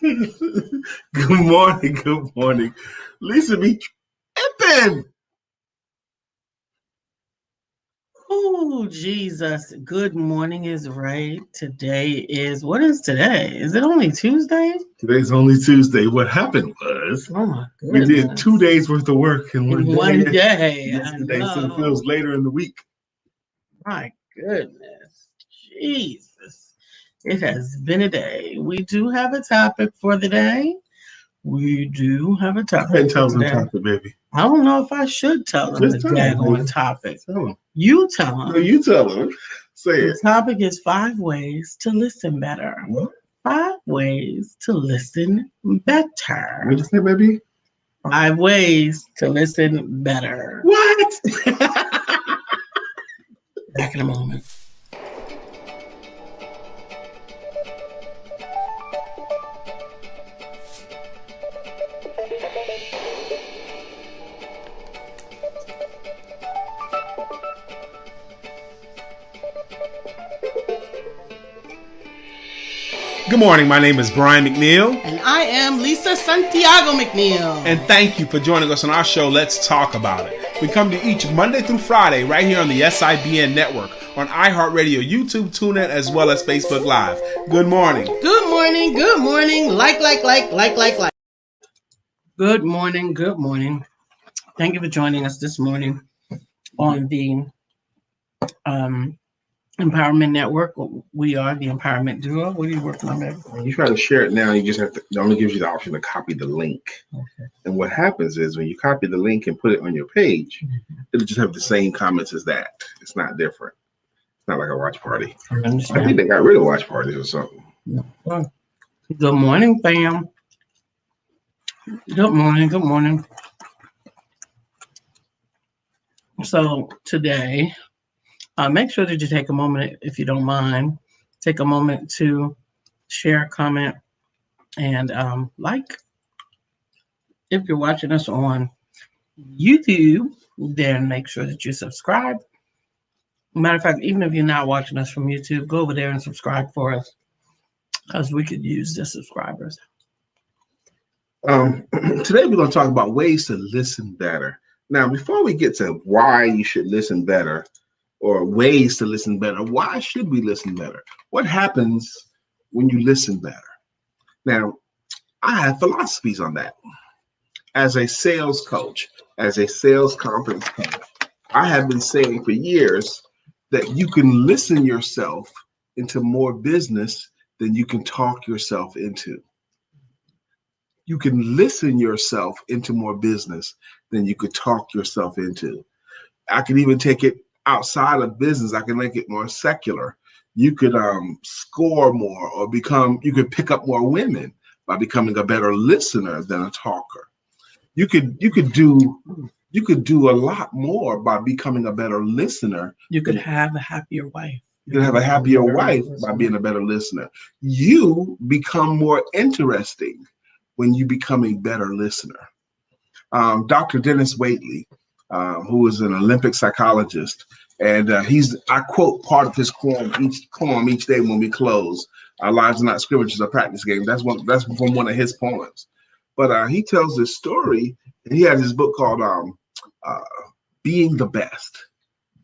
Good morning. Good morning. Lisa be tripping. Oh, Jesus. Good morning is right. What is today? Is it only Tuesday? Today's only Tuesday. What happened was Oh, my we did goodness. 2 days worth of work in In one one day day. I yesterday, so it know. feels later in the week. My goodness. Jesus. It has been a day. We do have a topic for the day. We do have a Go ahead and topic tell for us on today. topic, baby. I don't know if I should tell them the Just tell them, daggone baby. topic. Tell them. You tell No, them. you tell them. Say The it. topic is 5 ways to listen better. What? 5 ways to listen better. What'd you say, baby? 5 ways to listen better. What? Back in a moment. Good morning. My name is Brian McNeill. And I am Lisa Santiago McNeill. And thank you for joining us on our show, Let's Talk About It. We come to each Monday through Friday right here on the SIBN network, on iHeartRadio, YouTube, TuneIn, as well as Facebook Live. Good morning. Good morning. Good morning. Like. Good morning. Good morning. Thank you for joining us this morning on the Empowerment Network. We are the Empowerment Duo. What are you working on, baby? When you try to share it now, you just have to, it only gives you the option to copy the link. Okay. And what happens is when you copy the link and put it on your page, it'll just have the same comments as that. It's not different. It's not like a watch party. I think they got rid of watch parties or something. Good morning, fam. Good morning. Good morning. So today, make sure that you take a moment, if you don't mind, take a moment to share, comment, and like. If you're watching us on YouTube, then make sure that you subscribe. Matter of fact, even if you're not watching us from YouTube, go over there and subscribe for us, because we could use the subscribers. Today we're going to talk about ways to listen better. Now, before we get to why you should listen better or ways to listen better, why should we listen better? What happens when you listen better? Now, I have philosophies on that. As a sales coach, as a sales conference coach, I have been saying for years that you can listen yourself into more business than you can talk yourself into. You can listen yourself into more business than you could talk yourself into. I can even take it outside of business. I can make it more secular. You could score more or you could pick up more women by becoming a better listener than a talker. You could do a lot more by becoming a better listener. You could have a happier wife. You can have a happier wife by being a better listener. You become more interesting when you become a better listener. Dr. Dennis Waitley, who is an Olympic psychologist, and I quote part of his poem each day when we close. Our lives are not scrimmages or practice games. That's from one of his poems. But he tells this story, and he has this book called Being the Best.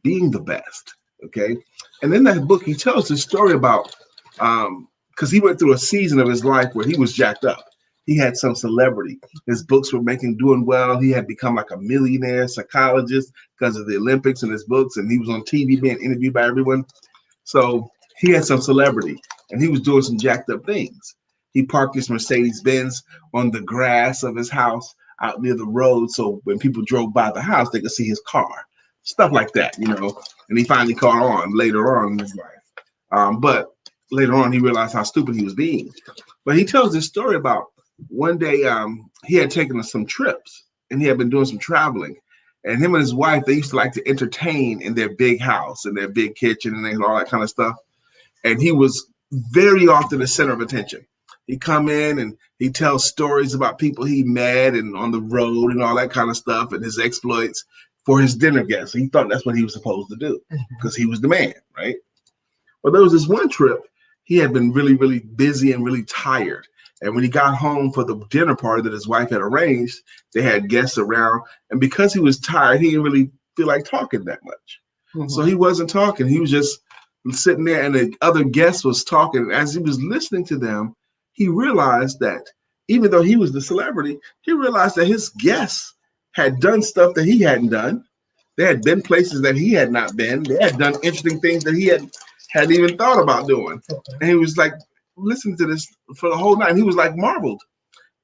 Being the Best, okay? And in that book, he tells this story about, because he went through a season of his life where he was jacked up. He had some celebrity. His books were doing well. He had become like a millionaire psychologist because of the Olympics and his books, and he was on TV being interviewed by everyone. So he had some celebrity, and he was doing some jacked up things. He parked his Mercedes-Benz on the grass of his house out near the road, so when people drove by the house, they could see his car. Stuff like that, And he finally caught on later on in his life. But later on, he realized how stupid he was being. But he tells this story about one day he had taken some trips, and he had been doing some traveling. And him and his wife, they used to like to entertain in their big house and their big kitchen and all that kind of stuff. And he was very often the center of attention. He come in and he tells stories about people he met and on the road and all that kind of stuff and his exploits for his dinner guests. He thought that's what he was supposed to do because he was the man, right? Well, there was this one trip he had been really, really busy and really tired. And when he got home for the dinner party that his wife had arranged, they had guests around. And because he was tired, he didn't really feel like talking that much. So he wasn't talking. He was just sitting there, and the other guest was talking. As he was listening to them, he realized that even though he was the celebrity, he realized that his guests had done stuff that he hadn't done. They had been places that he had not been. They had done interesting things that he hadn't even thought about doing. And he was like, listening to this for the whole night. He was like marveled.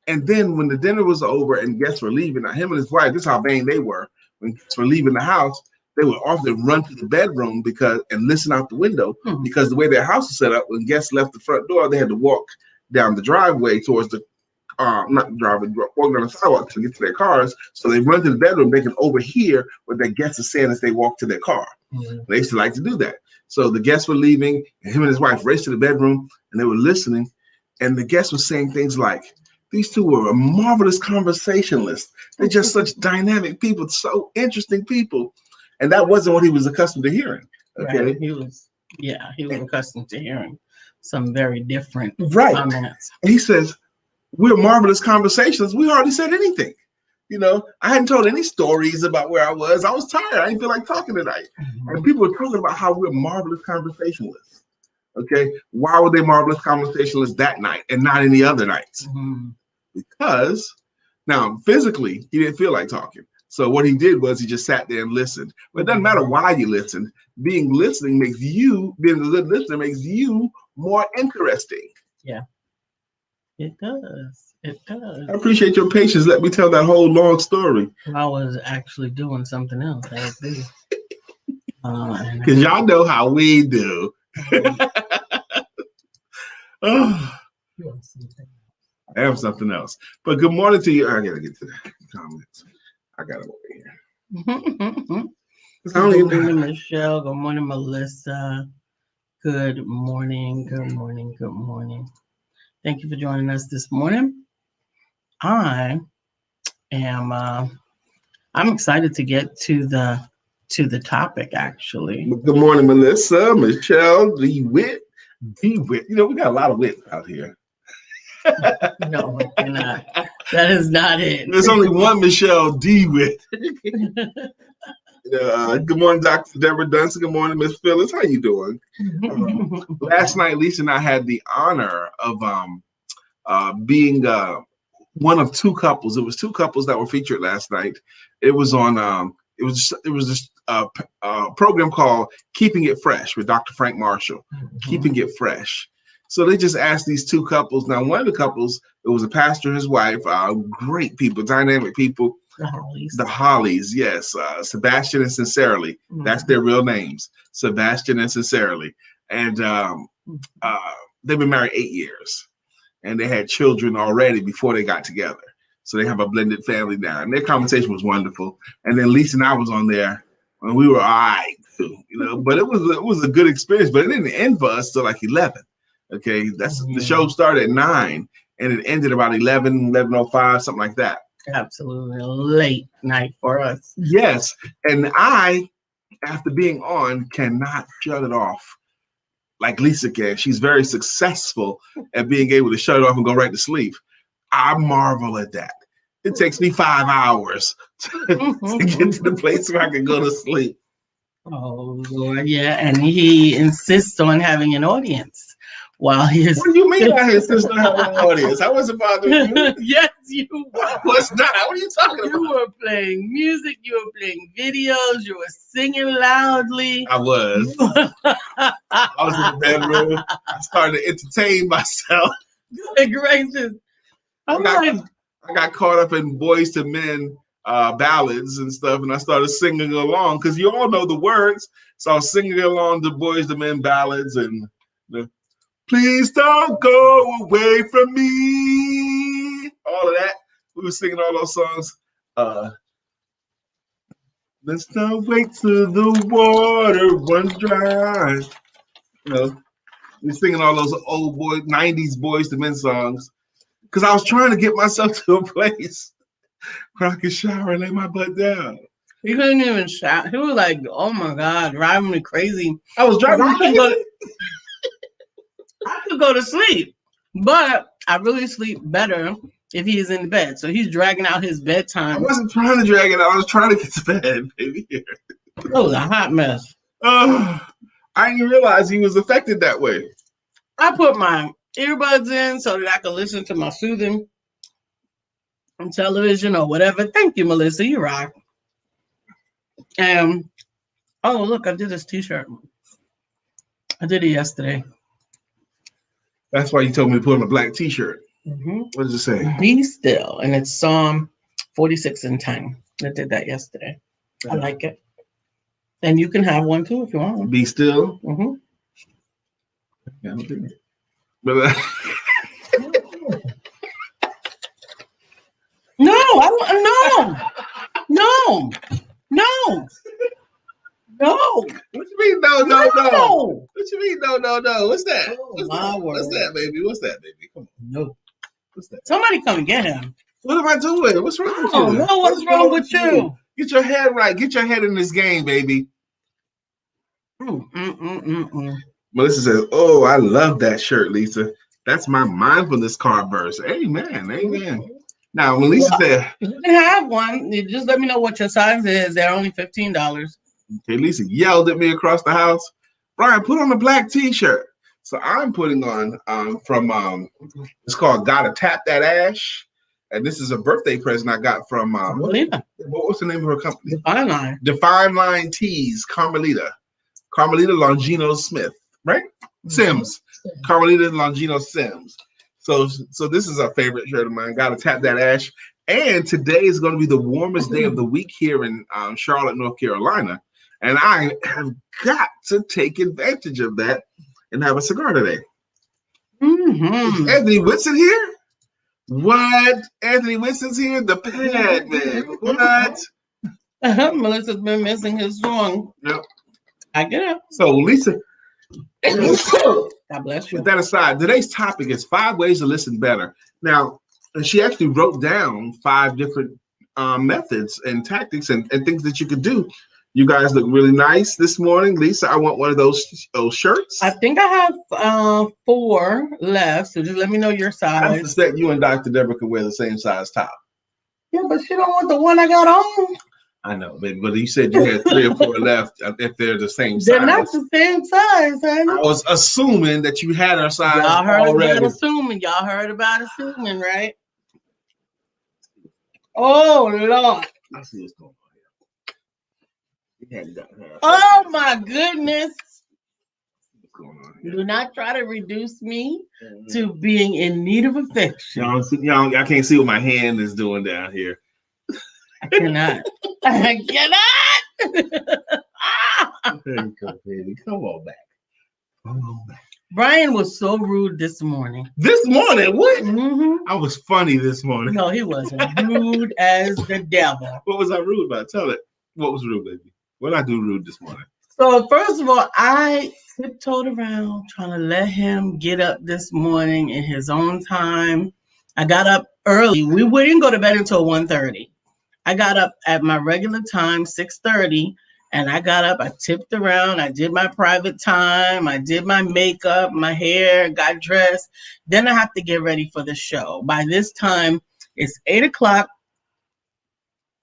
And then when the dinner was over and guests were leaving, now him and his wife, this is how vain they were. When guests were leaving the house, they would often run to the bedroom and listen out the window, because the way their house was set up, when guests left the front door, they had to walk down the driveway towards the not the driveway, walk down the sidewalk to get to their cars. So they run to the bedroom, they can overhear what their guests are saying as they walk to their car. They used to like to do that. So the guests were leaving, and him and his wife raced to the bedroom, and they were listening, and the guests were saying things like, these two were a marvelous conversationalists. They're just such dynamic people, so interesting people. And that wasn't what he was accustomed to hearing. Okay. Right. He was accustomed to hearing some very different comments. And he says, we're marvelous conversationalists. We hardly said anything. You know, I hadn't told any stories about where I was. I was tired. I didn't feel like talking tonight. And people were talking about how we're marvelous conversationalists. Okay. Why were they marvelous conversationalists that night and not any other nights? Because now physically he didn't feel like talking. So what he did was he just sat there and listened. But it doesn't matter why you listened. Being a good listener makes you more interesting. Yeah, it does. It does. I appreciate your patience. Let me tell that whole long story. I was actually doing something else. Because y'all know how we do. Oh. I have something else. But good morning to you. I gotta get to the comments. I got it over here. Good morning, Michelle. Good morning, Melissa. Good morning. Good morning. Good morning. Thank you for joining us this morning. I'm excited to get to the topic, actually. Good morning, Melissa, Michelle, DeWitt. You know, we got a lot of wit out here. No, I cannot. That is not it. There's only one Michelle DeWitt. Good morning, Dr. Deborah Dunson. Good morning, Miss Phyllis. How you doing? Last night, Lisa and I had the honor of being one of two couples. It was two couples that were featured last night. It was on. It was this program called Keeping It Fresh with Dr. Frank Marshall. Keeping It Fresh. So they just asked these two couples. Now, one of the couples, it was a pastor and his wife, great people, dynamic people. The Hollies, yes. Sebastian and Sincerely. That's their real names. Sebastian and Sincerely. And they've been married 8 years. And they had children already before they got together. So they have a blended family now. And their conversation was wonderful. And then Lisa and I was on there, and we were all right, too. You know, but it was a good experience. But it didn't end for us till like 11. Okay, the show started at 9 and it ended about 11:05, something like that. Absolutely late night for us. Yes, and I, after being on, cannot shut it off like Lisa can. She's very successful at being able to shut it off and go right to sleep. I marvel at that. It takes me 5 hours to get to the place where I can go to sleep. Oh, Lord, yeah, and he insists on having an audience. While he's what do you mean I insist on having an audience? I wasn't bothering you. Yes, you were. I was not. What are you talking about? You were playing music. You were playing videos. You were singing loudly. I was. I was in the bedroom. I started to entertain myself. Good gracious. I got caught up in Boys to Men ballads and stuff, and I started singing along because you all know the words. So I was singing along to Boys to Men ballads and please don't go away from me. All of that. We were singing all those songs. Let's not wait till the water runs dry. You know, we're singing all those old 90s Boys to Men songs. Because I was trying to get myself to a place where I could shower and lay my butt down. He couldn't even shower. He was like, oh my God, driving me crazy. I was driving me crazy. I could go to sleep. But I really sleep better if he is in bed. So he's dragging out his I bedtime. wasn't trying to drag it out. I was trying to get to bed, baby. Oh, a hot mess. I didn't realize he was affected that way. I put my earbuds in so that I can listen to my soothing on television or whatever. Thank you, Melissa. You rock. And oh, look, I did this T-shirt. I did it yesterday. That's why you told me to put on a black T-shirt. Mm-hmm. What does it say? Be still, and it's Psalm 46 and 10. I did that yesterday. I like it. And you can have one too if you want one. Be still. Mm-hmm. Yeah, I don't think it. But, No, no. what you mean? No. No. What you mean? No. What's that? Oh, What's my that? word. What's that, baby? What's that, baby? Come on. No. What's that? Somebody come get him. What am I doing? What's wrong with you? Oh, no, what's wrong with you? Get your head right. Get your head in this game, baby. Melissa says, "Oh, I love that shirt, Lisa. That's my mindfulness card verse. Amen. Now, when Lisa said, you can have one. You just let me know what your size is. They're only $15. okay, Lisa yelled at me across the house, Brian, put on a black T-shirt. So I'm putting on from it's called Gotta Tap That Ash. And this is a birthday present I got from what's the name of her company? Define Line Tees, Carmelita Longino Smith, right? Sims. Carmelita Longino Sims. So this is a favorite shirt of mine. Gotta Tap That Ash. And today is going to be the warmest day of the week here in Charlotte, North Carolina. And I have got to take advantage of that and have a cigar today. Is Anthony Winston here? What? Anthony Winston's here? The pad man. What? Melissa's been missing his song. Yep. I get it. So, Lisa, God bless you. With that aside, today's topic is 5 ways to listen better. Now, she actually wrote down 5 different methods and tactics and things that you could do. You guys look really nice this morning. Lisa, I want one of those shirts. I think I have 4 left, so just let me know your size. I suspect you and Dr. Deborah could wear the same size top. Yeah, but she don't want the one I got on. I know, baby, but you said you had 3 or 4 left if they're the same size. They're not the same size, honey. I was assuming that you had our size Y'all heard already. about assuming. Y'all heard about assuming, right? Oh, Lord. I see what's going on. Oh my goodness. What's going on here? Do not try to reduce me to being in need of affection. Y'all, I can't see what my hand is doing down here. I cannot. I cannot. There you go, baby. Come on back. Brian was so rude this morning. This morning? What? Mm-hmm. I was funny this morning. No, he wasn't. Rude as the devil. What was I rude about? Tell it. What was rude, baby? What did I do rude this morning? So first of all, I tiptoed around trying to let him get up this morning in his own time. I got up early. We didn't go to bed until 1:30. I got up at my regular time, 6:30, and I got up. I tipped around. I did my private time. I did my makeup, my hair, got dressed. Then I have to get ready for the show. By this time, it's 8 o'clock.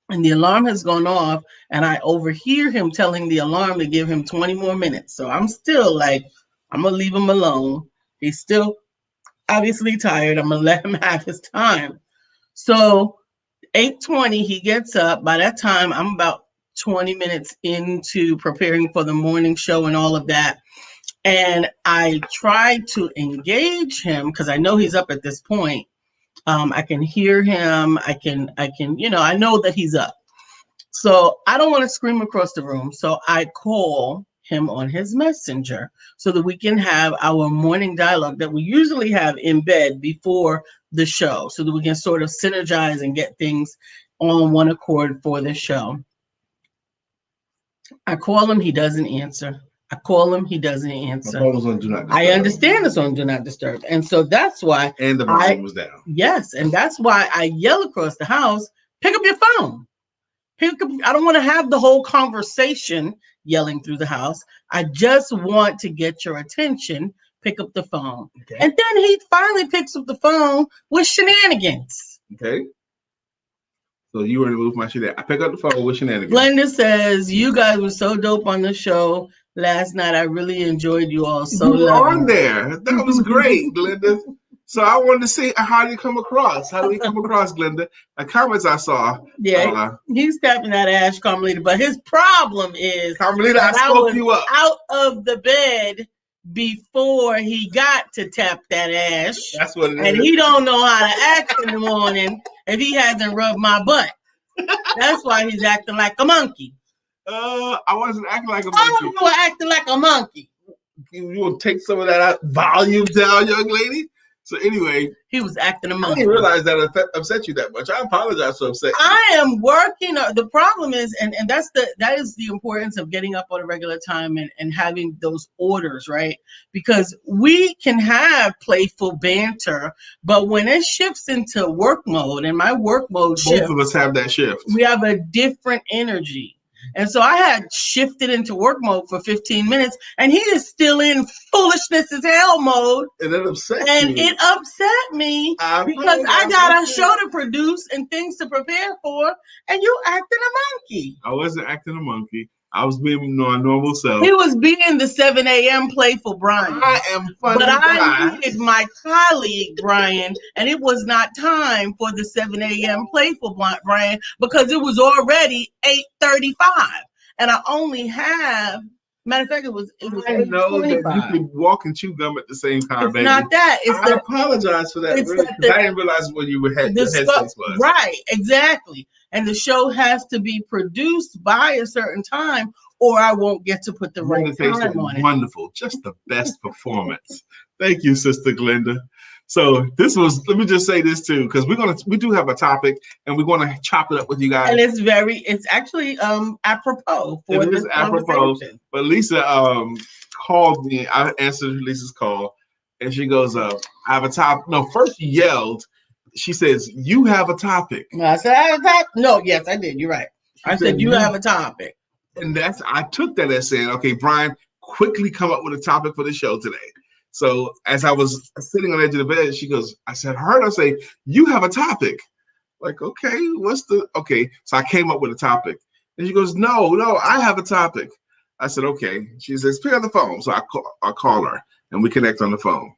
And the alarm has gone off, and I overhear him telling the alarm to give him 20 more minutes. So I'm still like, I'm going to leave him alone. He's still obviously tired. I'm going to let him have his time. So 8:20, he gets up. By that time, I'm about 20 minutes into preparing for the morning show and all of that. And I tried to engage him because I know he's up at this point. I can hear him. I can, I know that he's up. So I don't want to scream across the room. So I call him on his messenger so that we can have our morning dialogue that we usually have in bed before the show so that we can sort of synergize and get things on one accord for the show. I call him. He doesn't answer. I call him, he doesn't answer. My phone was on Do Not Disturb. I understand it's on Do Not Disturb. And so that's why. And the volume was down. Yes. And that's why I yell across the house, pick up your phone. I don't want to have the whole conversation yelling through the house. I just want to get your attention. pick up the phone. Okay. And then he finally picks up the phone with shenanigans. Okay. So you were to move my shit. I pick up the phone with shenanigans. Glenda says, you guys were so dope on the show last night. I really enjoyed you all so You were lovely. on there. That was great, Glenda. So I wanted to see how did you come across? How did we come across, Glenda? The comments I saw. Yeah, he's tapping that ass, Carmelita. But his problem is Carmelita, I spoke you up. Out of the bed before he got to tap that ass. That's what it is. And he don't know how to act in the morning if he hasn't rubbed my butt. That's why he's acting like a monkey. I wasn't acting like a monkey. Oh, you were acting like a monkey. You will take some of that volume down, young lady. So anyway, he was acting a monkey. I didn't realize that upset you that much. I apologize for upsetting you. I am working. The problem is, and that is the importance of getting up on a regular time and having those orders, right? Because we can have playful banter, but when it shifts into work mode, and my work mode shifts, both of us have that shift. We have a different energy. And so I had shifted into work mode for 15 minutes, and he is still in foolishness as hell mode. And it upset you. And it upset me because I got a show to produce and things to prepare for, and you acting a monkey. I wasn't acting a monkey. I was being my normal self. He was being the 7 a.m. playful Brian. I am funny. But I needed my colleague, Brian, and it was not time for the 7 a.m. playful Brian because it was already 8:35. And I only have, matter of fact, it was I know that you can walk and chew gum at the same time, baby. It's not that. I apologize for that, really, because I didn't realize when you had the headspace was. Right, exactly. And the show has to be produced by a certain time, or I won't get to put the right time on it. Wonderful. Just the best performance. Thank you, Sister Glenda. So this was, let me just say this too, because we do have a topic and we're going to chop it up with you guys. And it's actually apropos for this conversation. But Lisa called me. I answered Lisa's call and she goes, I have a topic. No, first she yelled. She says, you have a topic. I said, I have a topic. No, yes, I did. You're right. I said, you have a topic. And I took that as saying, okay, Brian, quickly come up with a topic for the show today. So as I was sitting on the edge of the bed, she goes, I heard her say, you have a topic. Like, okay, okay. So I came up with a topic. And she goes, no, I have a topic. I said, okay. She says, pick up the phone. So I call her and we connect on the phone.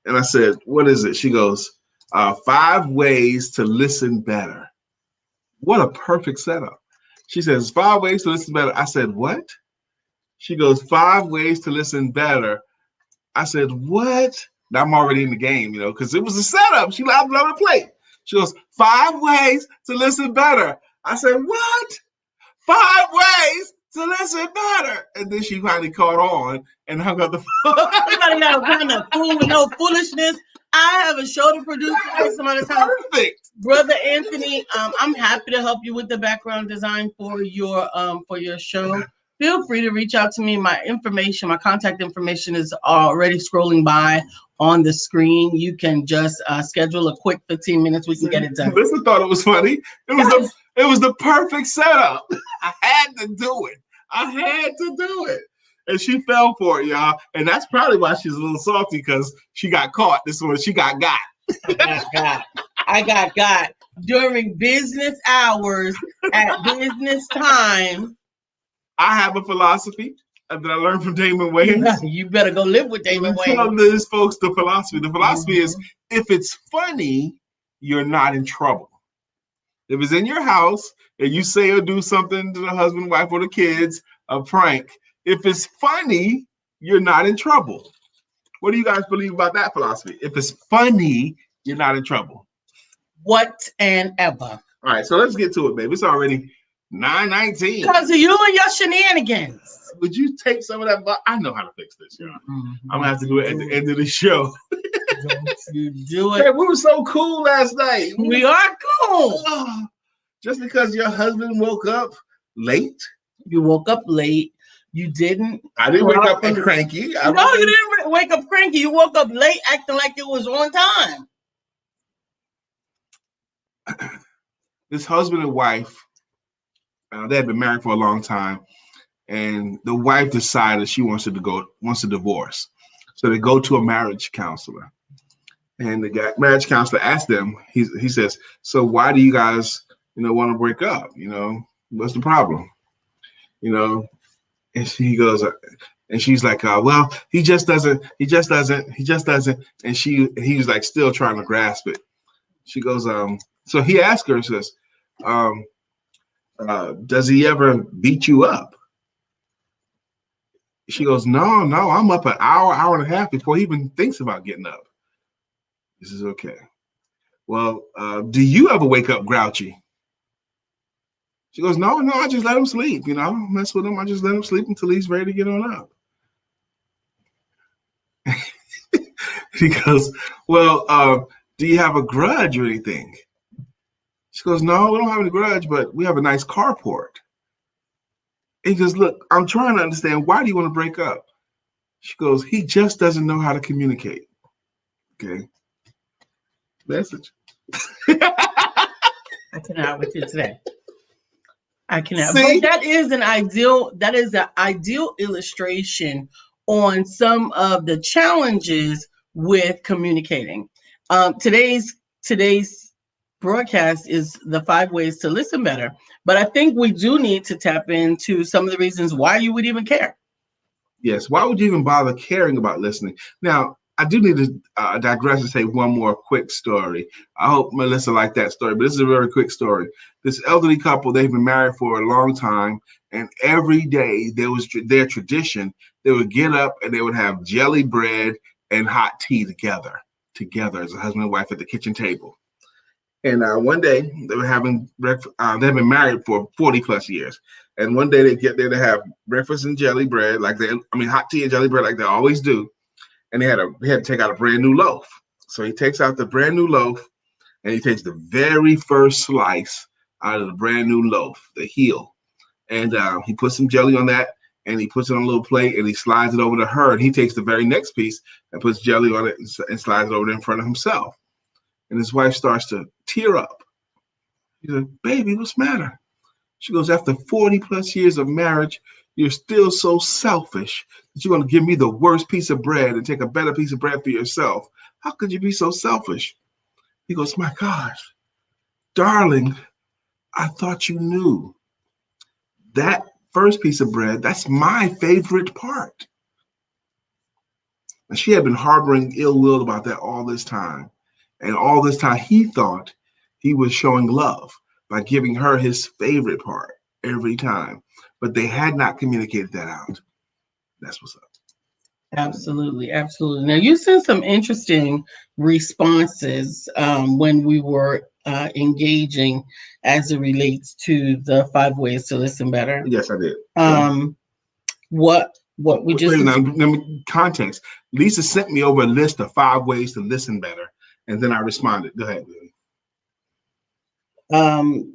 And I said, what is it? She goes, 5 ways to listen better. What a perfect setup. She says, 5 ways to listen better. I said, what? She goes, 5 ways to listen better. I said, what? Now I'm already in the game, because it was a setup. She allowed me to play. She goes, 5 ways to listen better. I said, what? 5 ways to listen better. And then she finally caught on and hung up the phone. Everybody got a kind of fool with no foolishness. I have a show to produce some other time. Perfect. Brother Anthony, I'm happy to help you with the background design for your show. Feel free to reach out to me. My contact information is already scrolling by on the screen. You can just schedule a quick 15 minutes. We can get it done. Lisa thought it was funny. It was the perfect setup. I had to do it. And she fell for it, y'all. And that's probably why she's a little salty, because she got caught. This one, she got. I got during business hours at business time. I have a philosophy that I learned from Damon Wayans. You better go live with Damon Wayans. Tell these folks the philosophy. The philosophy is, if it's funny, you're not in trouble. If it's in your house and you say or do something to the husband, wife, or the kids, a prank, if it's funny, you're not in trouble. What do you guys believe about that philosophy? If it's funny, you're not in trouble. Whatever. All right, so let's get to it, baby. It's already 9:19. Because of you and your shenanigans. Would you take some of that? I know how to fix this, y'all. I'm going to have to do it at the end of the show. Don't you do it. Hey, we were so cool last night. We are cool. Just because your husband woke up late? You woke up late. You didn't. I didn't wake up cranky. You didn't wake up cranky. You woke up late acting like it was on time. This husband and wife, they had been married for a long time, and the wife decided she wants a divorce. So they go to a marriage counselor. And the marriage counselor asked them, he says, so why do you guys, want to break up? What's the problem? And she goes, and she's like, well, he just doesn't. And he was like still trying to grasp it. She goes, so he asked her, says, does he ever beat you up? She goes, no, I'm up an hour and a half before he even thinks about getting up. This is okay. Well, do you ever wake up grouchy? She goes, no, I just let him sleep. I don't mess with him. I just let him sleep until he's ready to get on up. He goes, well, do you have a grudge or anything? She goes, no, we don't have any grudge, but we have a nice carport. He goes, look, I'm trying to understand. Why do you want to break up? She goes, he just doesn't know how to communicate. Okay. Message. I cannot with you today. I cannot. See? But that is an ideal illustration on some of the challenges with communicating. Today's broadcast is the 5 ways to listen better. But I think we do need to tap into some of the reasons why you would even care. Yes. Why would you even bother caring about listening? Now, I do need to digress and say one more quick story. I hope Melissa liked that story, but this is a very quick story. This elderly couple, they've been married for a long time, and every day there was their tradition. They would get up and they would have jelly bread and hot tea together as a husband and wife at the kitchen table. And one day they were having breakfast. They've been married for 40 plus years. And one day they get there to have breakfast and jelly bread, hot tea and jelly bread like they always do. And they had to take out a brand new loaf. So he takes out the brand new loaf and he takes the very first slice out of the brand new loaf, the heel. And he puts some jelly on that and he puts it on a little plate and he slides it over to her. And he takes the very next piece and puts jelly on it and slides it over in front of himself. And his wife starts to tear up. He's like, baby, what's the matter? She goes, after 40 plus years of marriage, you're still so selfish that you're going to give me the worst piece of bread and take a better piece of bread for yourself. How could you be so selfish? He goes, my gosh, darling, I thought you knew. That first piece of bread, that's my favorite part. And she had been harboring ill will about that all this time. And all this time, he thought he was showing love by giving her his favorite part every time. But they had not communicated that out. That's what's up. Absolutely. Now, you sent some interesting responses when we were engaging as it relates to the 5 ways to listen better. Yes, I did. What we just... Wait, now, context. Lisa sent me over a list of 5 ways to listen better. And then I responded. Go ahead, Lily.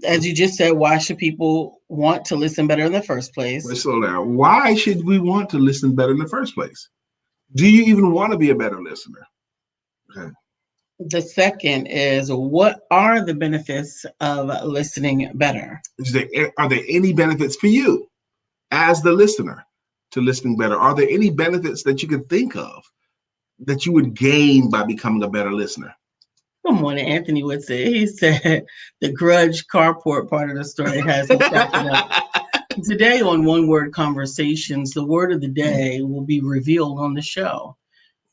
As you just said, why should people want to listen better in the first place? Let's slow down. Why should we want to listen better in the first place? Do you even want to be a better listener? Okay. The second is, what are the benefits of listening better? Are there any benefits for you as the listener to listening better? Are there any benefits that you can think of that you would gain by becoming a better listener? Good morning, Anthony would say. He said the grudge carport part of the story has him cracking up. Today on One Word Conversations, the word of the day will be revealed on the show.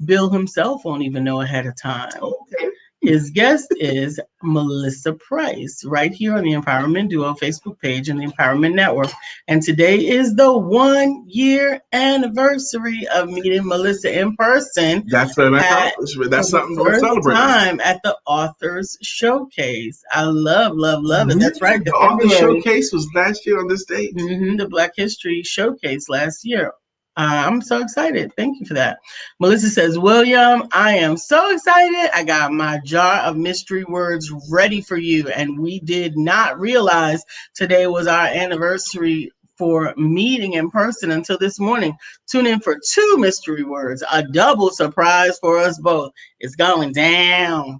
Bill himself won't even know ahead of time. Okay. His guest is Melissa Price, right here on the Empowerment Duo Facebook page and the Empowerment Network. And today is the 1-year anniversary of meeting Melissa in person. That's an accomplishment. That's something we're celebrating. Time at the Authors Showcase. I love it. That's right. The Authors Showcase was last year on this date. The Black History Showcase last year. I'm so excited. Thank you for that. Melissa says, William, I am so excited. I got my jar of mystery words ready for you. And we did not realize today was our anniversary for meeting in person until this morning. Tune in for 2 mystery words, a double surprise for us both. It's going down.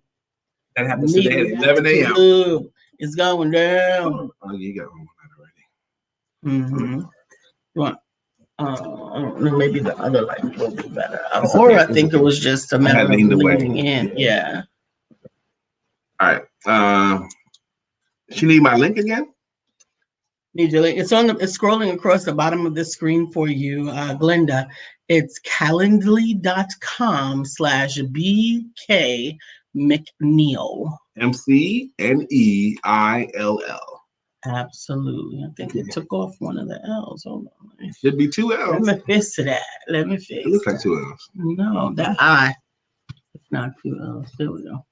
That happens today at 11 a.m. It's going down. Oh, you got one already. You want? I don't know, maybe the other light will be better. Or I think it was just a matter of leaning in. Yeah. All right. She need my link again? Need your link. It's scrolling across the bottom of the screen for you, Glenda. It's calendly.com/BK McNeill. McNeill. Absolutely. I think it took off one of the L's. Hold on. Should be 2 L's. Let me fix that. Let me fix it. Looks like 2 L's. No, that I. It's not 2 L's. There we go.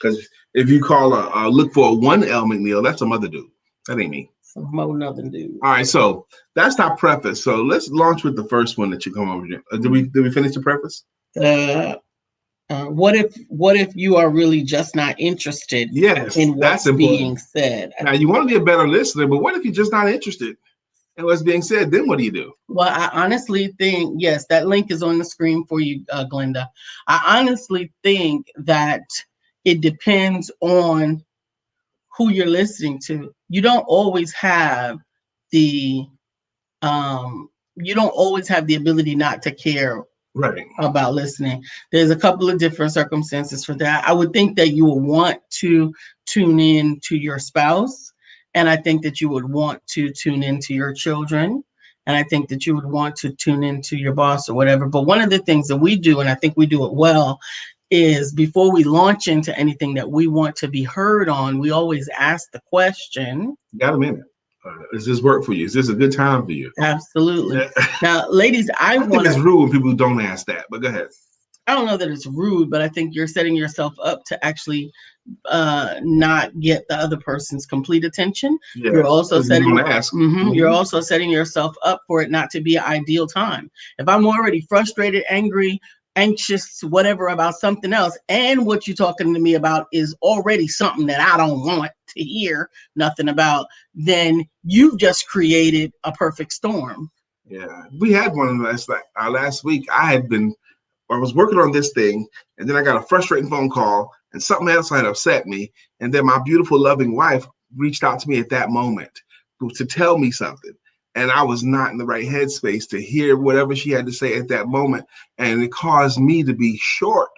Because if you call look for a 1 L McNeill, that's some other dude. That ain't me. Some more nothing dude. All right, so that's our preface. So let's launch with the first one that you come over here. Did we finish the preface? What if you are really just not interested in what's being said? Now you want to be a better listener, but what if you're just not interested in what's being said? Then what do you do? Well, I honestly think, yes, that link is on the screen for you, Glenda. I honestly think that it depends on who you're listening to. You don't always have the ability not to care about listening. There's a couple of different circumstances for that. I would think that you will want to tune in to your spouse, and I think that you would want to tune into your children, and I think that you would want to tune into your boss or whatever. But one of the things that we do, and I think we do it well, is before we launch into anything that we want to be heard on, we always ask the question. Got a minute. Does this work for you? Is this a good time for you? Absolutely. Now, ladies, I think it's rude when people don't ask that, but go ahead. I don't know that it's rude, but I think you're setting yourself up to actually not get the other person's complete attention. Yeah, you're also setting You're also setting yourself up for it not to be an ideal time. If I'm already frustrated, angry, anxious, whatever about something else, and what you're talking to me about is already something that I don't want to hear nothing about, then you've just created a perfect storm. Yeah, we had one last week. I was working on this thing, and then I got a frustrating phone call, and something else had upset me, and then my beautiful, loving wife reached out to me at that moment to tell me something. And I was not in the right headspace to hear whatever she had to say at that moment. And it caused me to be short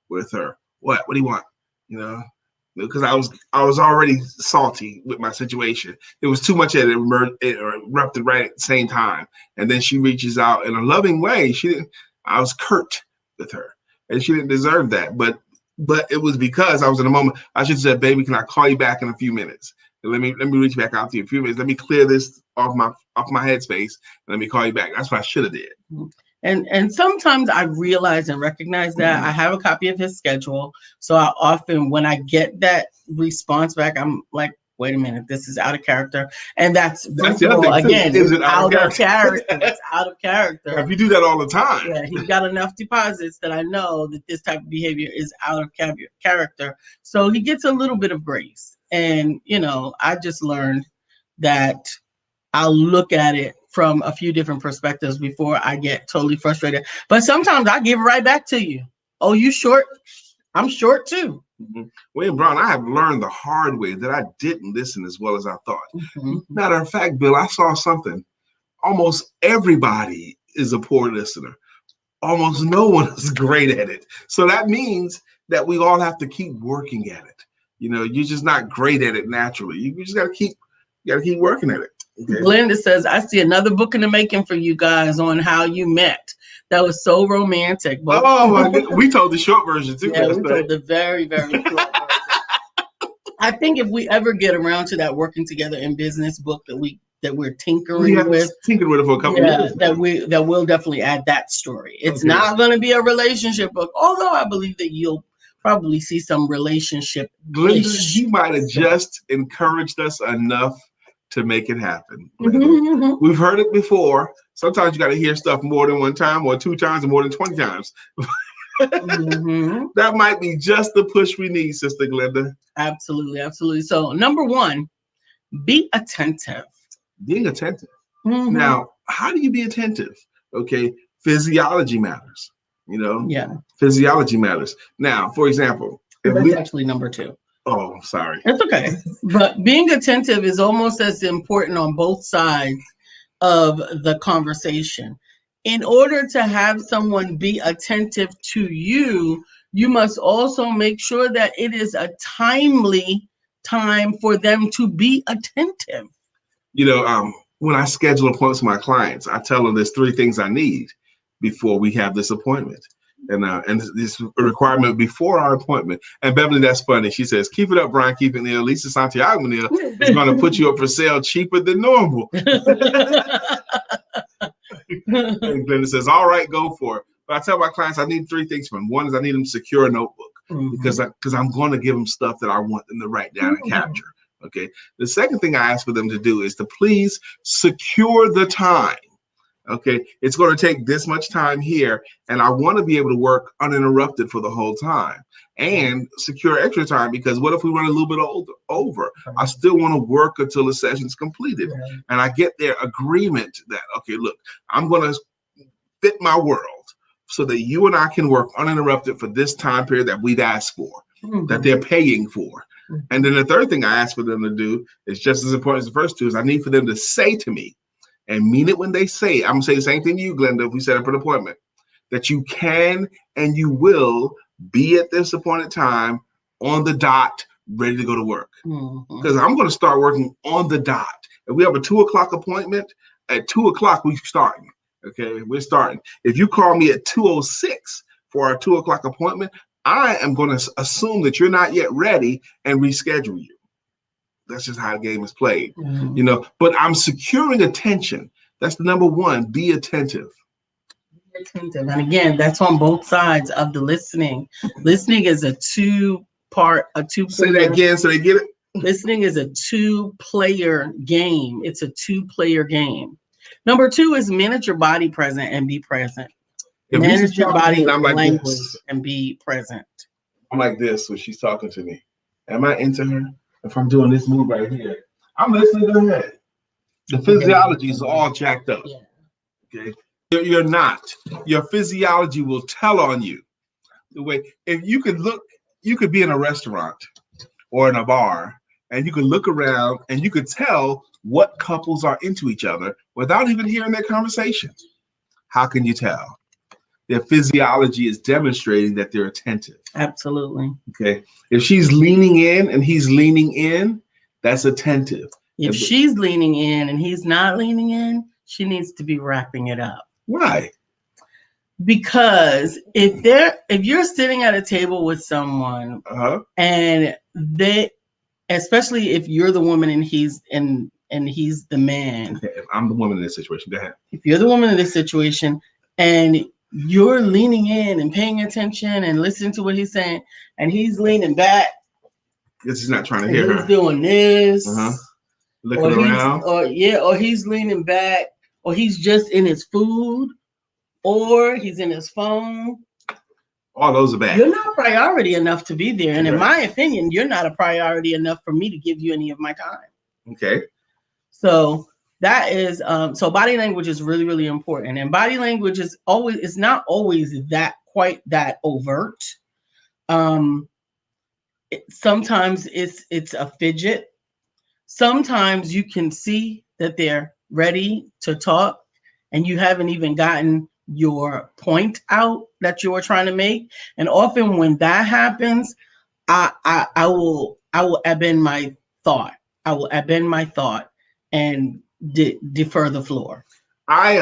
with her. What do you want? Because I was already salty with my situation. It was too much that it erupted right at the same time. And then she reaches out in a loving way. I was curt with her, and she didn't deserve that. But it was because I was in a moment. I should have said, baby, can I call you back in a few minutes? Let me reach back out to you in a few minutes. Let me clear this off my headspace. And let me call you back. That's what I should have did. And sometimes I realize and recognize that I have a copy of his schedule. So I often, when I get that response back, I'm like, wait a minute, this is out of character. And that's the other thing, again, is it out of character? It's out of character. If you do that all the time. Yeah, he's got enough deposits that I know that this type of behavior is out of character. So he gets a little bit of grace. And, I just learned that I'll look at it from a few different perspectives before I get totally frustrated. But sometimes I give it right back to you. Oh, you short? I'm short too. Mm-hmm. William Brown, I have learned the hard way that I didn't listen as well as I thought. Mm-hmm. Matter of fact, Bill, I saw something. Almost everybody is a poor listener. Almost no one is great at it. So that means that we all have to keep working at it. You're just not great at it naturally. You just got to keep working at it. Okay. Glenda says, I see another book in the making for you guys on how you met. That was so romantic. Oh, my God. We told the short version too. Yeah, we told the very, very short version. I think if we ever get around to that working together in business book that we're tinkering with it for a couple of years. that we'll definitely add that story. It's not going to be a relationship book, although I believe that you'll probably see some relationship. Glenda, he might have just encouraged us enough to make it happen. Mm-hmm. We've heard it before. Sometimes you got to hear stuff more than one time, or 2 times, or more than 20 times. Mm-hmm. That might be just the push we need, Sister Glenda. Absolutely, absolutely. So, number 1, be attentive. Being attentive. Mm-hmm. Now, how do you be attentive? Okay, physiology matters. Yeah. Physiology matters. Now, for example, that's actually number 2. Oh, sorry. It's okay. But being attentive is almost as important on both sides of the conversation. In order to have someone be attentive to you, you must also make sure that it is a timely time for them to be attentive. When I schedule appointments with my clients, I tell them there's 3 things I need before we have this appointment. And this requirement before our appointment. And Beverly, that's funny. She says, "Keep it up, Brian. Keep it near. Lisa Santiago McNeill is going to put you up for sale cheaper than normal." And Glenda says, "All right, go for it." But I tell my clients I need 3 things from them. One is I need them to secure a notebook because I'm going to give them stuff that I want them to write down and capture. Okay. The second thing I ask for them to do is to please secure the time. Okay, it's going to take this much time here, and I want to be able to work uninterrupted for the whole time and secure extra time, because what if we run a little bit over? I still want to work until the session's completed. And I get their agreement that, okay, look, I'm going to fit my world so that you and I can work uninterrupted for this time period that we've asked for, that they're paying for. And then the third thing I ask for them to do is just as important as the first 2 is I need for them to say to me, and mean it when they say it. I'm going to say the same thing to you, Glenda, if we set up an appointment, that you can and you will be at this appointed time on the dot, ready to go to work. Because I'm going to start working on the dot. If we have a 2:00 appointment, at 2:00, we're starting. Okay, we're starting. If you call me at 2:06 for our 2:00 appointment, I am going to assume that you're not yet ready and reschedule you. That's just how the game is played, but I'm securing attention. That's the number 1, be attentive. And again, that's on both sides of the listening. Listening is a two-player. Say that again so they get it. Listening is a 2-player game. It's a 2-player game. Number 2 is manage your body present and be present. Manage your body language and be present. I'm like this when she's talking to me. Am I into her? If I'm doing this move right here, I'm listening to her. The physiology is all jacked up. Okay, you're not. Your physiology will tell on you. The way if you could look, you could be in a restaurant or in a bar, and you could look around and you could tell what couples are into each other without even hearing their conversations. How can you tell? Their physiology is demonstrating that they're attentive. Absolutely. Okay. If she's leaning in and he's leaning in, that's attentive. If she's leaning in and he's not leaning in, she needs to be wrapping it up. Why? Because if you're sitting at a table with someone and they, especially if you're the woman and he's the man. Okay, if I'm the woman in this situation, go ahead. If you're the woman in this situation and you're leaning in and paying attention and listening to what he's saying, and he's leaning back. Because he's not trying to hear her. He's doing this. Looking around. Or he's leaning back, or he's just in his food, or he's in his phone. All those are bad. You're not priority enough to be there. And in my opinion, you're not a priority enough for me to give you any of my time. Okay. So that is so body language is really, really important. And body language is not always quite that overt. Sometimes it's a fidget. Sometimes you can see that they're ready to talk and you haven't even gotten your point out that you were trying to make. And often when that happens, I will abend my thought. I will abend my thought and defer the floor. I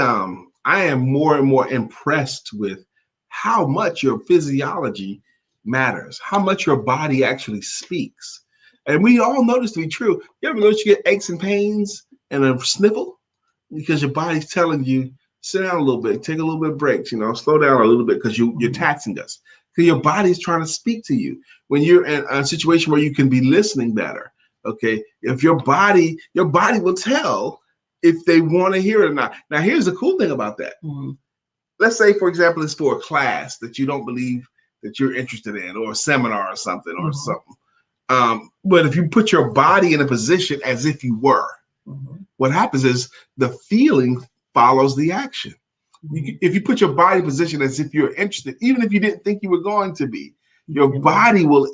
am more and more impressed with how much your physiology matters, how much your body actually speaks. And we all know this to be true. You ever notice you get aches and pains and a sniffle? Because your body's telling you, sit down a little bit, take a little bit of breaks, slow down a little bit because you're taxing us. Because your body's trying to speak to you when you're in a situation where you can be listening better. Okay. If your body will tell if they want to hear it or not. Now, here's the cool thing about that. Let's say, for example, it's for a class that you don't believe that you're interested in, or a seminar or something, or something. But if you put your body in a position as if you were, what happens is the feeling follows the action. If you put your body in a position as if you're interested, even if you didn't think you were going to be, your body will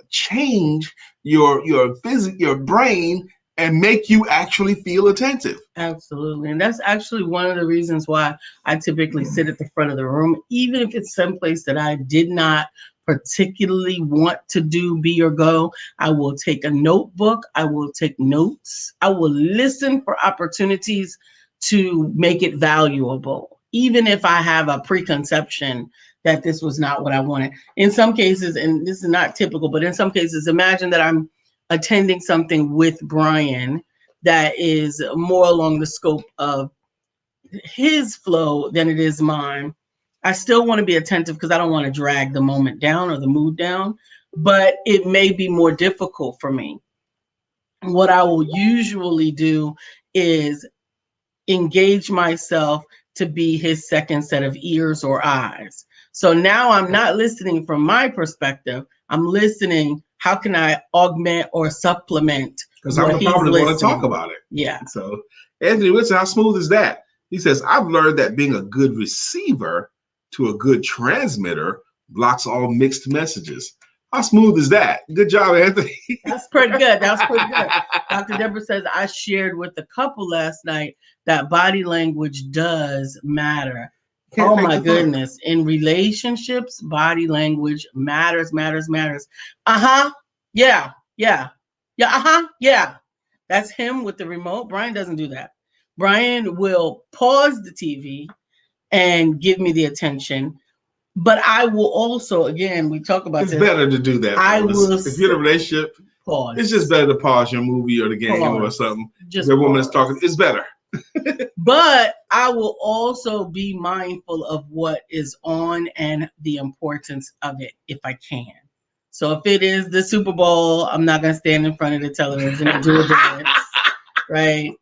change your brain and make you actually feel attentive. Absolutely. And that's actually one of the reasons why I typically sit at the front of the room, even if it's someplace that I did not particularly want to be or go. I will take a notebook. I will take notes. I will listen for opportunities to make it valuable, even if I have a preconception that this was not what I wanted. In some cases, and this is not typical, but in some cases, imagine that I'm attending something with Brian that is more along the scope of his flow than it is mine. I still want to be attentive because I don't want to drag the moment down or the mood down, but it may be more difficult for me. What I will usually do is engage myself to be his second set of ears or eyes. So now I'm not listening from my perspective. I'm listening, how can I augment or supplement? Because I'm probably want to talk about it. Yeah. So Anthony Whitson, how smooth is that? He says, I've learned that being a good receiver to a good transmitter blocks all mixed messages. How smooth is that? Good job, Anthony. That's pretty good. That's pretty good. Dr. Deborah says, I shared with the couple last night that body language does matter. Oh my goodness. In relationships, body language matters. Uh-huh. Yeah. Uh-huh. Yeah. That's him with the remote. Brian doesn't do that. Brian will pause the TV and give me the attention. But I will also, again, we talk about it's better to do that. I will. If you're in a relationship, pause. It's just better to pause your movie or the game or something. Just the woman is talking. It's better. But I will also be mindful of what is on and the importance of it if I can. So if it is the Super Bowl, I'm not going to stand in front of the television and do a dance, right?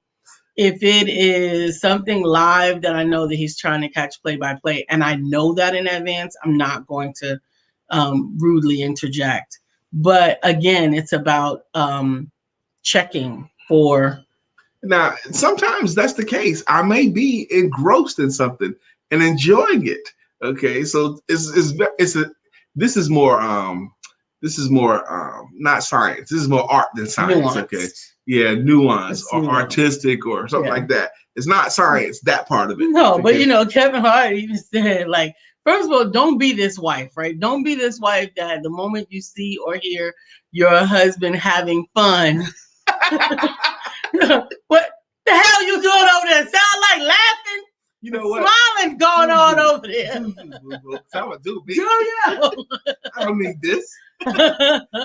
If it is something live that I know that he's trying to catch play-by-play, and I know that in advance, I'm not going to rudely interject. But again, it's about checking for. Now, sometimes that's the case. I may be engrossed in something and enjoying it. Okay, so this is more not science. This is more art than science. Nuance. Okay, yeah, nuance or artistic or something like that. It's not science, that part of it. No, okay. But Kevin Hart even said, like, first of all, don't be this wife, right? Don't be this wife that the moment you see or hear your husband having fun. What the hell you doing over there? Sound like laughing? You know what? Smiling going on over there. I don't need this.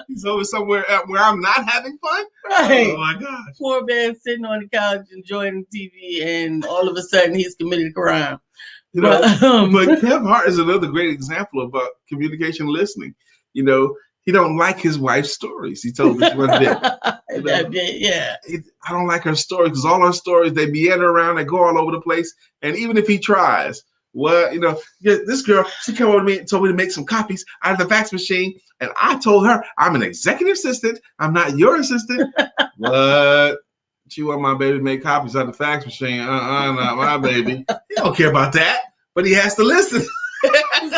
He's over somewhere where I'm not having fun. Right. Oh my gosh. Poor man sitting on the couch enjoying TV, and all of a sudden he's committed a crime. But Kevin Hart is another great example about communication listening. He don't like his wife's stories. He told us one day. Yeah. I don't like her stories because all her stories, they meander around, they go all over the place. And even if he tries, this girl, she came over to me and told me to make some copies out of the fax machine. And I told her, I'm an executive assistant. I'm not your assistant. What? She want my baby to make copies out of the fax machine. Not my baby. He don't care about that, but he has to listen.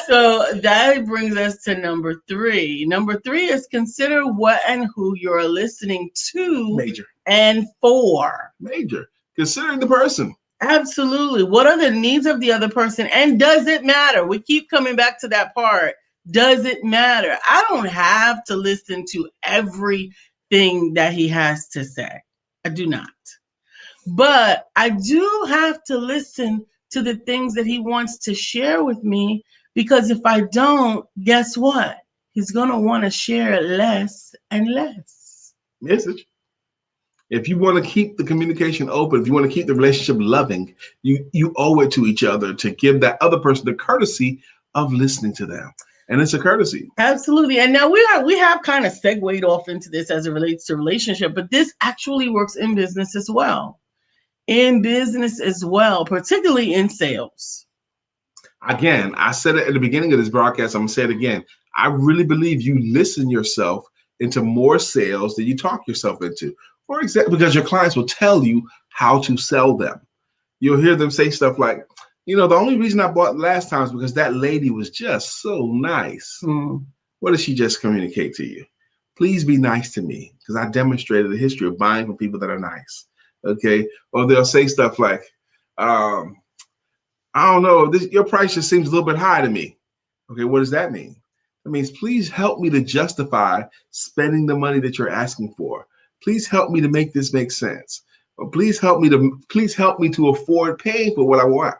So that brings us to number 3. Number 3 is consider what and who you're listening to. Major. And for. Major. Considering the person. Absolutely. What are the needs of the other person? And does it matter? We keep coming back to that part. Does it matter? I don't have to listen to everything that he has to say. I do not. But I do have to listen to the things that he wants to share with me, because if I don't, guess what? He's going to want to share less and less. Message. If you want to keep the communication open, if you want to keep the relationship loving, you owe it to each other to give that other person the courtesy of listening to them. And it's a courtesy. Absolutely. And now we have kind of segued off into this as it relates to relationship, but this actually works in business as well. Particularly in sales. Again, I said it at the beginning of this broadcast. I'm going to say it again. I really believe you listen yourself into more sales than you talk yourself into. For example, because your clients will tell you how to sell them. You'll hear them say stuff like, the only reason I bought last time is because that lady was just so nice. What did she just communicate to you? please be nice to me, because I demonstrated a history of buying from people that are nice. Okay. Or they'll say stuff like, I don't know, your price just seems a little bit high to me. Okay, what does that mean? That means please help me to justify spending the money that you're asking for. Please help me to make this make sense. Or please help me to afford paying for what I want.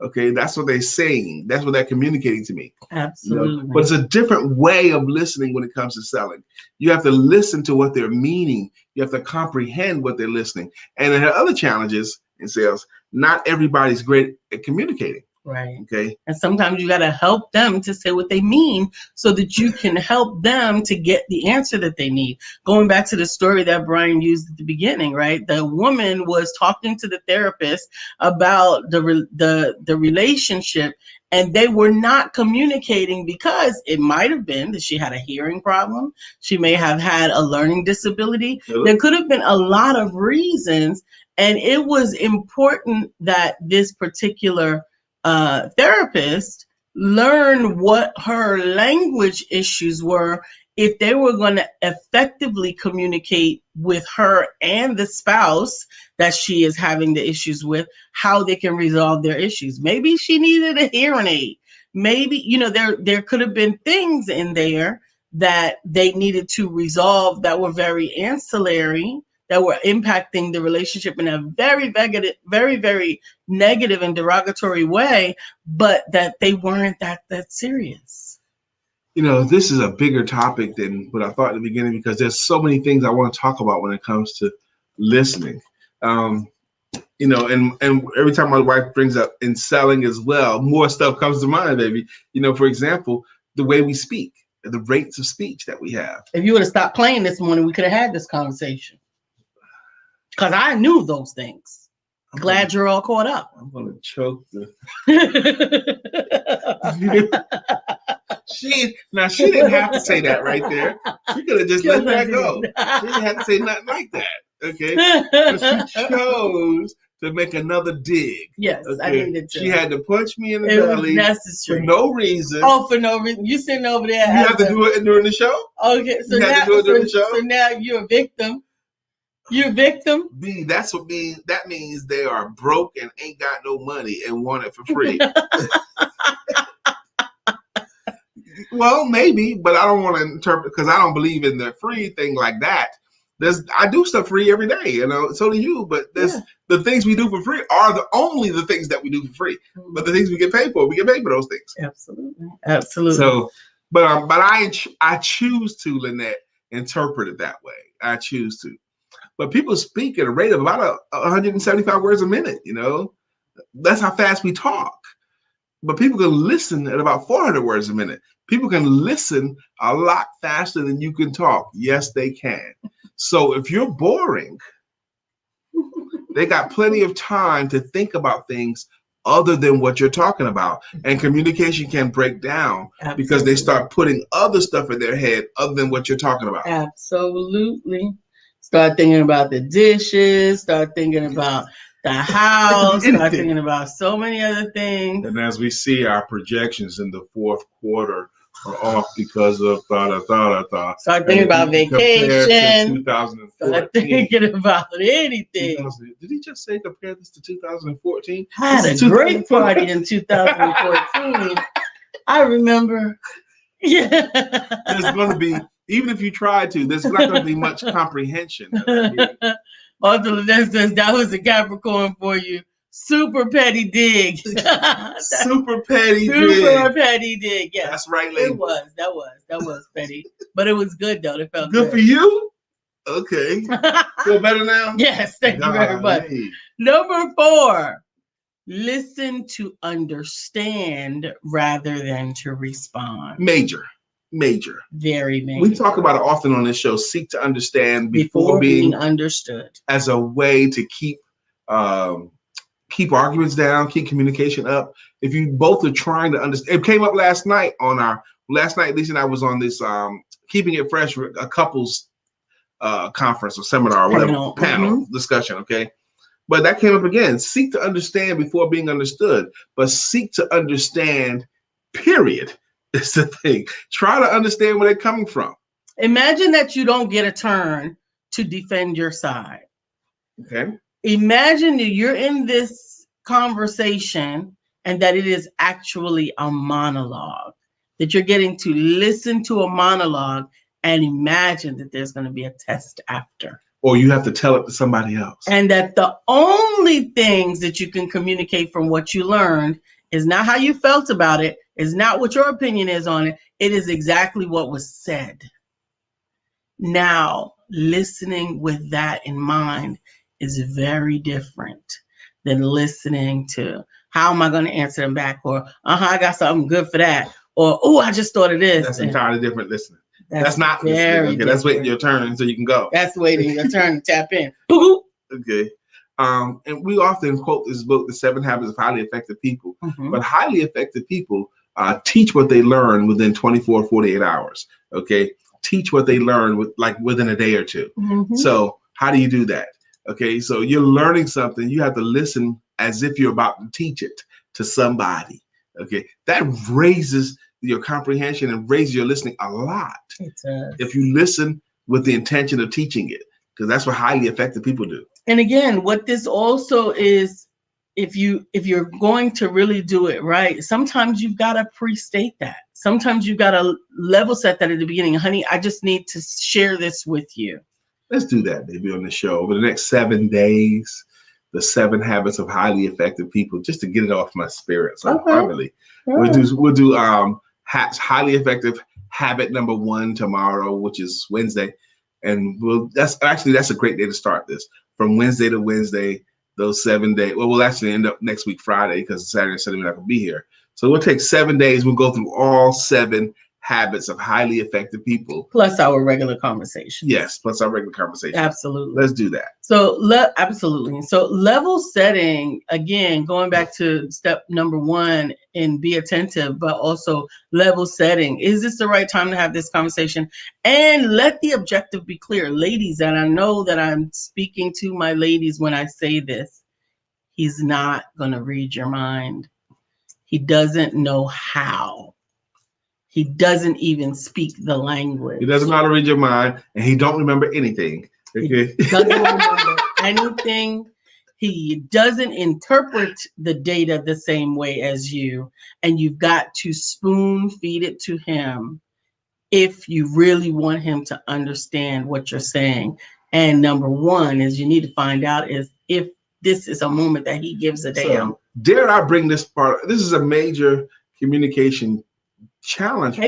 Okay, that's what they're saying. That's what they're communicating to me. Absolutely. You know? But it's a different way of listening when it comes to selling. You have to listen to what they're meaning. You have to comprehend what they're listening. And there are other challenges in sales. Not everybody's great at communicating. Right. Okay. And sometimes you got to help them to say what they mean so that you can help them to get the answer that they need. Going back to the story that Brian used at the beginning, right? The woman was talking to the therapist about the relationship, and they were not communicating because it might have been that she had a hearing problem. She may have had a learning disability. There could have been a lot of reasons. And it was important that this particular therapist learn what her language issues were if they were going to effectively communicate with her and the spouse that she is having the issues with, how they can resolve their issues. Maybe she needed a hearing aid. Maybe, there could have been things in there that they needed to resolve that were very ancillary, that were impacting the relationship in a very, very, very negative and derogatory way, but that they weren't that serious. This is a bigger topic than what I thought at the beginning, because there's so many things I want to talk about when it comes to listening. And every time my wife brings up in selling as well, more stuff comes to mind, baby. For example, the way we speak, the rates of speech that we have. If you would have stopped playing this morning, we could have had this conversation. Because I knew those things. Glad you're all caught up. I'm going to choke She didn't have to say that right there. She could have just let that go. She didn't have to say nothing like that. Okay. But she chose to make another dig. Yes, okay. I needed to. She had to punch me in the belly. Necessary. For no reason. Oh, for no reason. You sitting over there. You have to do it during the show? Okay. So now you're a victim. You're a victim? B, that's what means. That means they are broke and ain't got no money and want it for free. Well, maybe, but I don't want to interpret, because I don't believe in the free thing like that. I do stuff free every day, so do you, but the things we do for free are only the things that we do for free. But the things we get paid for, we get paid for those things. Absolutely. So, but I choose to, Lynette, interpret it that way. I choose to. But people speak at a rate of about 175 words a minute, That's how fast we talk. But people can listen at about 400 words a minute. People can listen a lot faster than you can talk. Yes, they can. So if you're boring, they got plenty of time to think about things other than what you're talking about. And communication can break down because they start putting other stuff in their head other than what you're talking about. Absolutely. Start thinking about the dishes, start thinking about the house, start thinking about so many other things. And as we see, our projections in the fourth quarter are off because of Start thinking about vacation. 2014. Start thinking about anything. Did he just say compare this to 2014? I had a great party in 2014. I remember. Yeah. There's going to be, even if you try to, there's not going to be much comprehension. That was a Capricorn for you. Super petty dig. Super petty dig. Yeah, that's right, lady. That was petty, but it was good though. It felt good for you. Okay, feel better now. Yes, thank you very much. Number 4, listen to understand rather than to respond. Major. Very major. We talk about it often on this show. Seek to understand before being understood, as a way to keep arguments down, keep communication up. If you both are trying to understand, it came up last night. Lisa and I was on this Keeping It Fresh, a couples conference or seminar or whatever, panel discussion. Okay. But that came up again. Seek to understand before being understood, but seek to understand, period, is the thing. Try to understand where they're coming from. Imagine that you don't get a turn to defend your side. Okay. Imagine that you're in this conversation and that it is actually a monologue, that you're getting to listen to a monologue and imagine that there's going to be a test after. Or you have to tell it to somebody else. And that the only things that you can communicate from what you learned is not how you felt about it, is not what your opinion is on it. It is exactly what was said. Now, listening with that in mind is very different than listening to how am I going to answer them back, or I got something good for that, or oh, I just thought of this. That's entirely different listening. That's not very listening. Okay, that's waiting your turn so you can go. That's waiting your turn to tap in. Okay. And we often quote this book, The 7 Habits of Highly Effective People. Mm-hmm. But highly effective people teach what they learn within 24, 48 hours. Okay. Teach what they learn within a day or two. Mm-hmm. So how do you do that? Okay. So you're learning something. You have to listen as if you're about to teach it to somebody. Okay. That raises your comprehension and raises your listening a lot. It does. If you listen with the intention of teaching it, because that's what highly effective people do. And again, what this also is, if you're going to really do it right, sometimes you've got to pre-state that. Sometimes you've got to level set that at the beginning. Honey, I just need to share this with you. Let's do that, baby, on the show. Over the next 7 days, the 7 habits of highly effective people, just to get it off my spirit. So Okay. We'll do highly effective habit number 1 tomorrow, which is Wednesday. And that's a great day to start this. From Wednesday to Wednesday, those 7 days. Well, we'll actually end up next week Friday because Saturday and Sunday we're not going to be here. So we'll take 7 days. We'll go through all 7 habits of highly effective people. Plus our regular conversation. Yes, plus our regular conversation. Absolutely. Let's do that. So absolutely. So level setting, again, going back to step number 1 and be attentive, but also level setting. Is this the right time to have this conversation? And let the objective be clear. Ladies, and I know that I'm speaking to my ladies when I say this, he's not going to read your mind. He doesn't know how. He doesn't even speak the language. He doesn't know how to read your mind, and he don't remember anything. Okay? He doesn't remember anything. He doesn't interpret the data the same way as you, and you've got to spoon feed it to him if you really want him to understand what you're saying. And number 1 is you need to find out is if this is a moment that he gives a damn. Dare I bring this part? This is a major communication challenge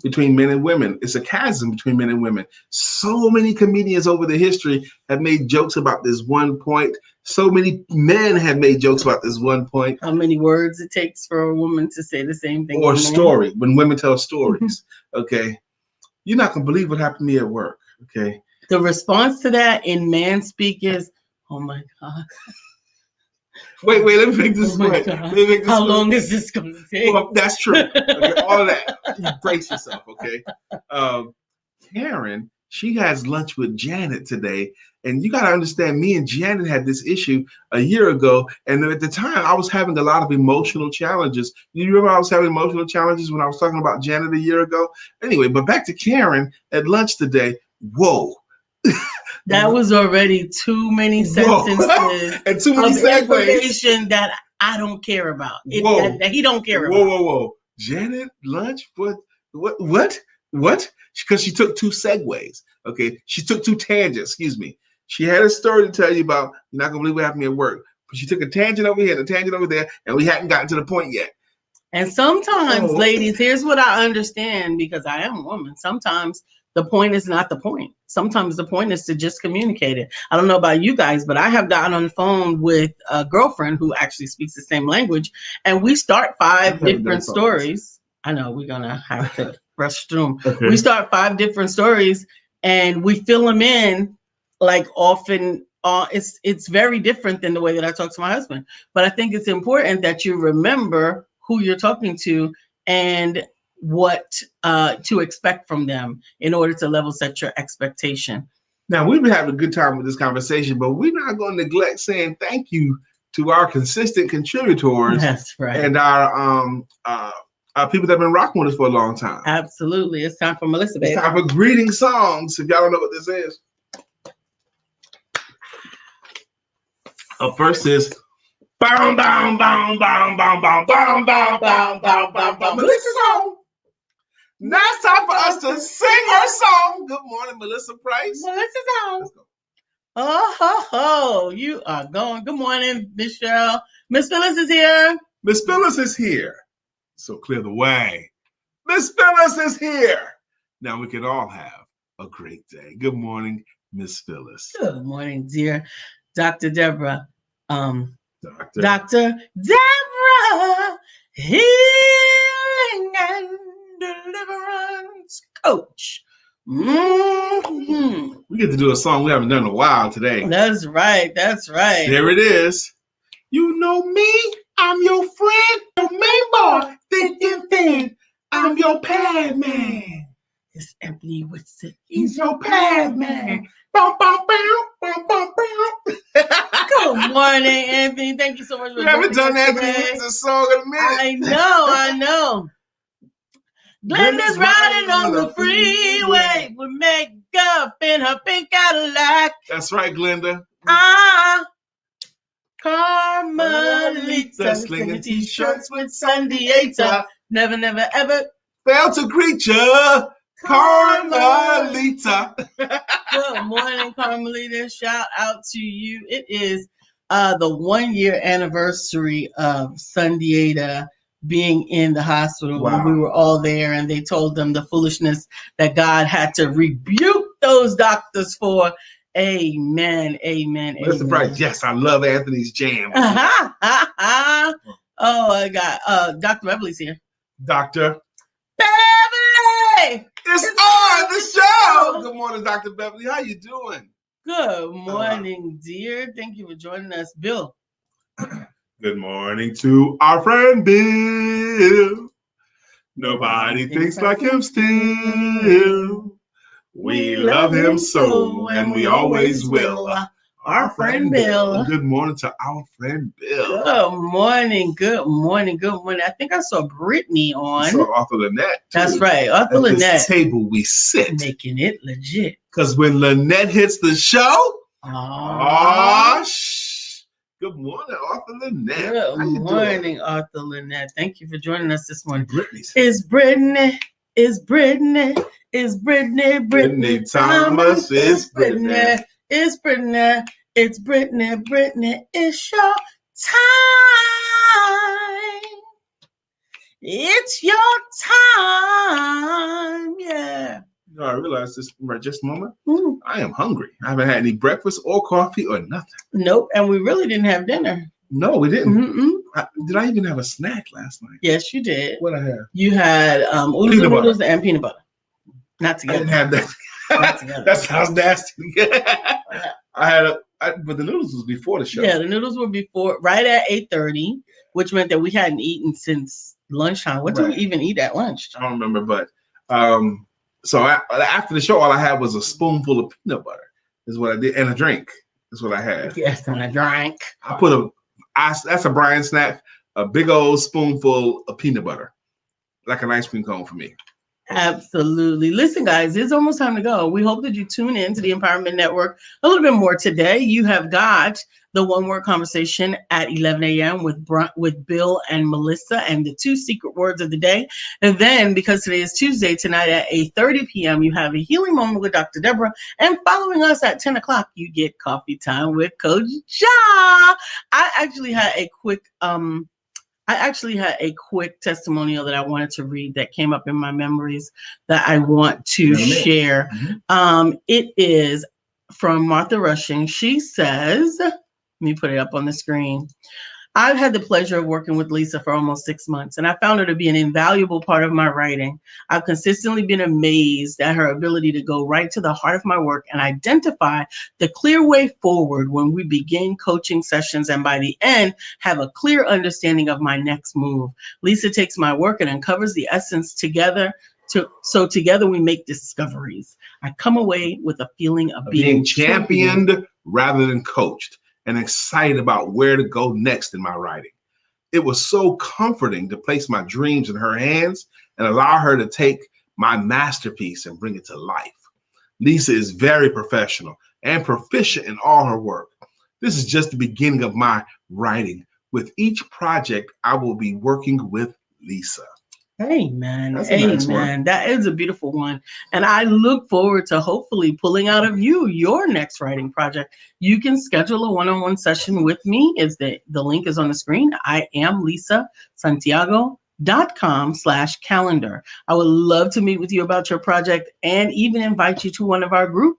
between men and women. It's a chasm between men and women. So many comedians over the history have made jokes about this one point. So many men have made jokes about this one point. How many words it takes for a woman to say the same thing? Or a story, when women tell stories. Okay. You're not going to believe what happened to me at work. Okay. The response to that in man speak is, oh my God. Wait, let me make this point. How long is this going to take? Well, that's true. Okay, all of that. You brace yourself, okay? Karen, she has lunch with Janet today. And you got to understand, me and Janet had this issue a year ago. And at the time, I was having a lot of emotional challenges. You remember I was having emotional challenges when I was talking about Janet a year ago? Anyway, but back to Karen at lunch today. Whoa. That was already too many sentences and too many information that I don't care about. That he don't care about. Whoa. Janet, lunch? What? Because she took 2 segues. Okay. She took 2 tangents. Excuse me. She had a story to tell you about. You're not going to believe what happened at work. But she took a tangent over here and a tangent over there, and we hadn't gotten to the point yet. And sometimes, ladies, here's what I understand, because I am a woman. Sometimes the point is not the point. Sometimes the point is to just communicate it. I don't know about you guys, but I have gotten on the phone with a girlfriend who actually speaks the same language, and we start 5 different stories. I know we're going to have to rush through them. Okay. We start 5 different stories, and we fill them in like often. It's very different than the way that I talk to my husband. But I think it's important that you remember who you're talking to and what to expect from them in order to level set your expectation. Now, we've been having a good time with this conversation, but we're not going to neglect saying thank you to our consistent contributors. That's right. And our people that have been rocking with us for a long time. Absolutely. It's time for Melissa, baby. It's time for greeting songs. If y'all don't know what this is. Up first is bow, bow, bow, bow, bow, bow, bow, bow, bow, bow, bow, bow. Melissa's home. Now it's time for us to sing her song. Good morning, Melissa Price. Melissa's home. Oh, ho, ho. You are going. Good morning, Michelle. Miss Phyllis is here. Miss Phyllis is here. So clear the way. Miss Phyllis is here. Now we can all have a great day. Good morning, Miss Phyllis. Good morning, dear Dr. Deborah. Doctor Deborah, healing and deliverance coach. Mm-hmm. We get to do a song we haven't done in a while today. That's right. That's right. There it is. You know me, I'm your friend, your main boy, thick and thin. I'm your pad man. It's Anthony Whitson. He's your pad man. Bow, bow, bow, bow, bow, bow. Good morning, Anthony. Thank you so much for We haven't done Anthony Whitson's song in a minute. I know. Glenda's riding on the freeway with makeup in her pink Cadillac. That's right, Glenda. Carmelita slinging t-shirts with Sandiata. Never, never, ever fail to greet ya, Carmelita. Good morning, Carmelita. Shout out to you. It is the 1 year anniversary of Sandiata being in the hospital. Wow. When we were all there, and they told them the foolishness that God had to rebuke those doctors for. Amen. Amen. Mr. Price, yes, I love Anthony's jam. Oh, I got Dr. Beverly's here. Dr. Beverly! It's on the show. Good morning, Dr. Beverly. How you doing? Good morning, dear. Thank you for joining us, Bill. Good morning to our friend Bill. Nobody thinks like him still. We love him so, and we always will. Our friend Bill. Good morning to our friend Bill. Good morning, good morning, good morning. I think I saw Brittany on. So Arthur Lynette. That's right, Arthur At Lynette. this table we sit. Making it legit. Because when Lynette hits the show, good morning, Arthur Lynette. Good morning, Arthur Lynette. Thank you for joining us this morning. Brittany's. It's Brittany Thomas. It's Brittany. It's Brittany. It's Brittany. Brittany, it's your time. It's your time. Yeah. You know, I realized this right just a moment. I am hungry. I haven't had any breakfast or coffee or nothing. Nope. And we really didn't have dinner. No, we didn't. Did I even have a snack last night? Yes, you did. What I have? You had oodles and noodles and peanut butter. Not together. I didn't have that. Not together. That sounds nasty. But the noodles was before the show. Yeah, the noodles were before, right at 8:30, which meant that we hadn't eaten since lunchtime. What did we even eat at lunch? I don't remember, but so after the show, all I had was a spoonful of peanut butter. Is what I did, and a drink. Is what I had. Yes, and a drink. I put that's a Brian snack. A big old spoonful of peanut butter, like an ice cream cone for me. Absolutely. Listen, guys, it's almost time to go. We hope that you tune in to the Empowerment Network a little bit more today. You have got the One Word Conversation at 11 a.m. with Bill and Melissa, and the 2 secret words of the day. And then, because today is Tuesday, tonight at 8:30 p.m., you have a healing moment with Dr. Deborah. And following us at 10 o'clock, you get coffee time with Coach Ja. I actually had a quick testimonial that I wanted to read that came up in my memories that I want to share. It is from Martha Rushing. She says, let me put it up on the screen. I've had the pleasure of working with Lisa for almost 6 months, and I found her to be an invaluable part of my writing. I've consistently been amazed at her ability to go right to the heart of my work and identify the clear way forward when we begin coaching sessions, and by the end, have a clear understanding of my next move. Lisa takes my work and uncovers the essence together. So together we make discoveries. I come away with a feeling of being championed rather than coached, and excited about where to go next in my writing. It was so comforting to place my dreams in her hands and allow her to take my masterpiece and bring it to life. Lisa is very professional and proficient in all her work. This is just the beginning of my writing. With each project, I will be working with Lisa. Amen. That's a nice one. Amen. That is a beautiful one. And I look forward to hopefully pulling out of you your next writing project. You can schedule a one-on-one session with me. The link is on the screen. I am Lisa Santiago.com/calendar. I would love to meet with you about your project and even invite you to one of our group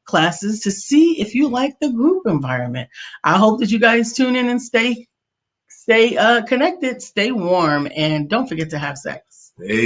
classes to see if you like the group environment. I hope that you guys tune in and stay connected, stay warm, and don't forget to have sex. Hey.